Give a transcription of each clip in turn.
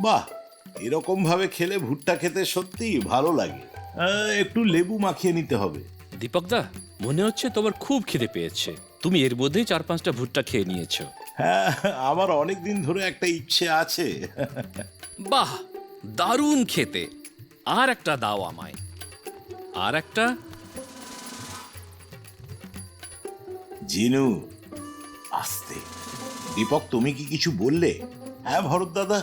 বাহ, এরকম ভাবে খেলে ভুট্টা খেতে সত্যি ভালো লাগে। একটু লেবু মাখিয়ে নিতে হবে। দীপক দা, মনে হচ্ছে তোমার খুব খিদে পেয়েছে। তুমি এর মধ্যেই 4-5টা ভুট্টা খেয়ে নিয়েছো। হ্যাঁ, আমার অনেক দিন ধরে একটা ইচ্ছে আছে। বাহ, দারুণ খেতে। আর একটা দাও আমায়। আর একটা। জিনু, আস্তে। দীপক, তুমি কি কিছু বললে? হ্যাঁ ভরত দাদা,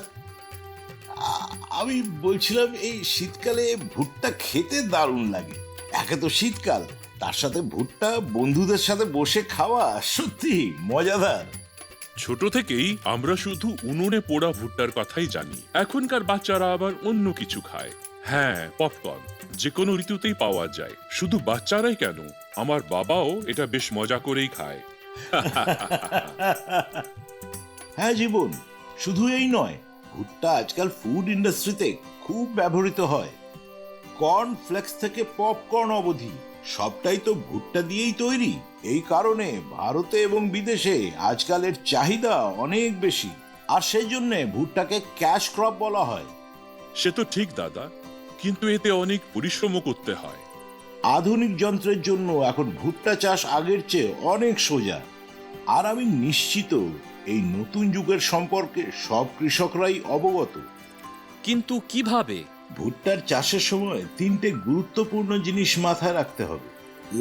আমি বলছিলাম এই শীতকালে ভুট্টা খেতে দারুণ লাগে। একে তো শীতকাল, তার সাথে ভুট্টা বন্ধুদের সাথে বসে খাওয়া সত্যি মজাদার। ছোট থেকেই আমরা শুধু উনুনে পোড়া ভুট্টার কথাই জানি। এখনকার বাচ্চারা আবার অন্য কিছু খায়। হ্যাঁ, পপকর্ন যে কোনো ঋতুতেই পাওয়া যায়। শুধু বাচ্চারাই কেন, আমার বাবাও এটা বেশ মজা করেই খায়। হ্যাঁ জীবন, শুধু এই নয়, ভুট্টা আজকাল ফুড ইন্ডাস্ট্রিতে খুব ব্যবহৃত হয়। কর্ন ফ্লেক্স থেকে পপকর্ন অবধি সবটাই তো ভুট্টা দিয়েই তৈরি। এই কারণে ভারতে এবং বিদেশে আজকাল এর চাহিদা অনেক বেশি, আর সেই জন্য ভুট্টাকে ক্যাশ ক্রপ বলা হয়। সে তো ঠিক দাদা, কিন্তু এতে অনেক পরিশ্রমও করতে হয়। আধুনিক যন্ত্রের জন্য এখন ভুট্টা চাষ আগের চেয়ে অনেক সোজা। আর আমি নিশ্চিত এই নতুন যুগের সম্পর্কে সব কৃষকরাই অবগত। কিন্তু কিভাবে? ভুট্টার চাষের সময় 3টে গুরুত্বপূর্ণ জিনিস মাথায় রাখতে হবে।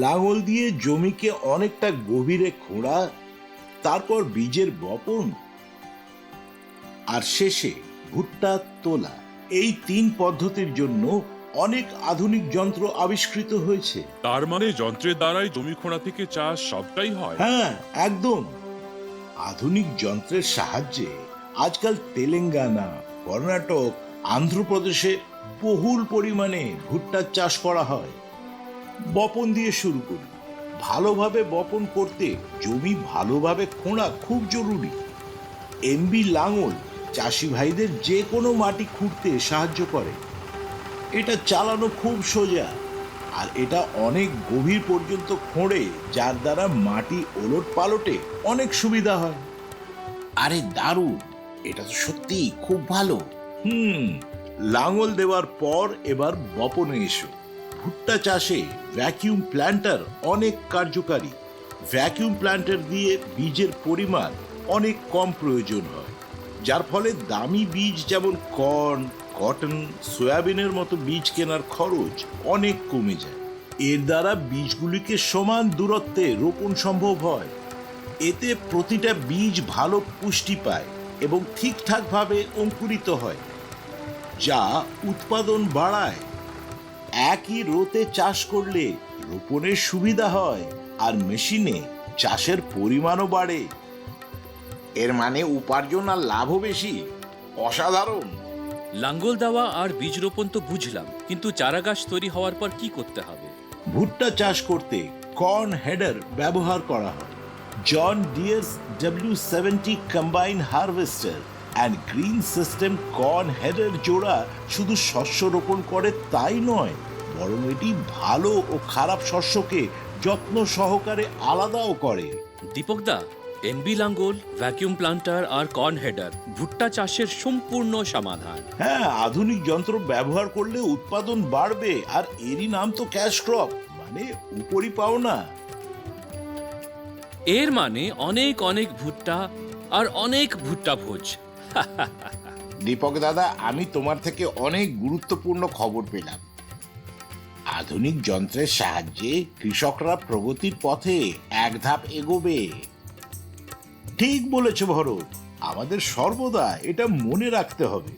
লাঙল দিয়ে জমিকে অনেকটা গভীরে খোঁড়া, তারপর বীজের বপন, আর শেষে ভুট্টা তোলা। এই 3 পদ্ধতির জন্য অনেক আধুনিক যন্ত্র আবিষ্কৃত হয়েছে। তার মানে যন্ত্রের দ্বারাই জমি খোঁড়া থেকে চাষ সবটাই হয়? হ্যাঁ, একদম। আধুনিক যন্ত্রের সাহায্যে আজকাল তেলেঙ্গানা, কর্ণাটক, অন্ধ্রপ্রদেশে বহুল পরিমাণে ভুট্টার চাষ করা হয়। বপন দিয়ে শুরু করি। ভালোভাবে বপন করতে জমি ভালোভাবে খোঁড়া খুব জরুরি। এমবি লাঙল চাষি ভাইদের যে কোনো মাটি খুঁড়তে সাহায্য করে। এটা চালানো খুব সোজা, আর এটা অনেক গভীর পর্যন্ত খোঁড়ে, যার দ্বারা মাটি ওলট পালটে অনেক সুবিধা হয়। আরে দারুণ, এটা তো সত্যি খুব ভালো। লাঙল দেওয়ার পর এবার বপনে এসো। ভুট্টা চাষে ভ্যাকিউম প্ল্যান্টার অনেক কার্যকারী। ভ্যাকিউম প্ল্যান্টার দিয়ে বীজের পরিমাণ অনেক কম প্রয়োজন হয়, যার ফলে দামি বীজ যেমন কর্ন, কটন, সয়াবিনের মতো বীজ কেনার খরচ অনেক কমে যায়। এর দ্বারা বীজগুলিকে সমান দূরত্বে রোপণ সম্ভব হয়। এতে প্রতিটা বীজ ভালো পুষ্টি পায় এবং ঠিকঠাকভাবে অঙ্কুরিত হয়, যা উৎপাদন বাড়ায়। একই রোতে চাষ করলে রোপণের সুবিধা হয়, আর মেশিনে চাষের পরিমাণও বাড়ে। এর মানে উপার্জন আর লাভও বেশি। অসাধারণ। লাঙ্গল দেওয়া আর বীজ রোপণ তো বুঝলাম, কিন্তু চারা গাছ তৈরি হওয়ার পর কি করতে হবে? ভুট্টা চাষ করতে কর্ন হেডার ব্যবহার করা হয়। John Deere's W70 combine harvester and Green System corn header জোড়া শুধু শস্য রোপণ করে তাই নয়, বরং এটি ভালো ও খারাপ শস্যকে যত্ন সহকারে আলাদাও করে। দীপক দা, এমবি লাঙ্গল, ভ্যাকিউম প্লান্টার আর কর্ন হেডার ভুট্টা চাষের সম্পূর্ণ সমাধান। হ্যাঁ, আধুনিক যন্ত্র ব্যবহার করলে উৎপাদন বাড়বে, আর এরই নাম তো ক্যাশ ক্রপ, মানে উপরি পাওনা। এর মানে অনেক অনেক ভুট্টা আর অনেক ভুট্টা ভোজ। দীপক দাদা, আমি তোমার থেকে অনেক গুরুত্বপূর্ণ খবর পেলাম। আধুনিক যন্ত্রের সাহায্যে কৃষকরা প্রগতির পথে এক ধাপ এগোবে। ঠিক বলেছ ভরত, আমাদের সর্বদা এটা মনে রাখতে হবে।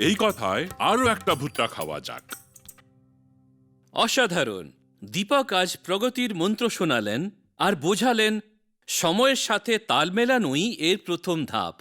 এই কথায় আরো একটা ভুট্টা খাওয়া যাক। অসাধারণ। দীপক আজ প্রগতির মন্ত্র শোনালেন আর বোঝালেন সময়ের সাথে তাল মেলানোই এর প্রথম ধাপ।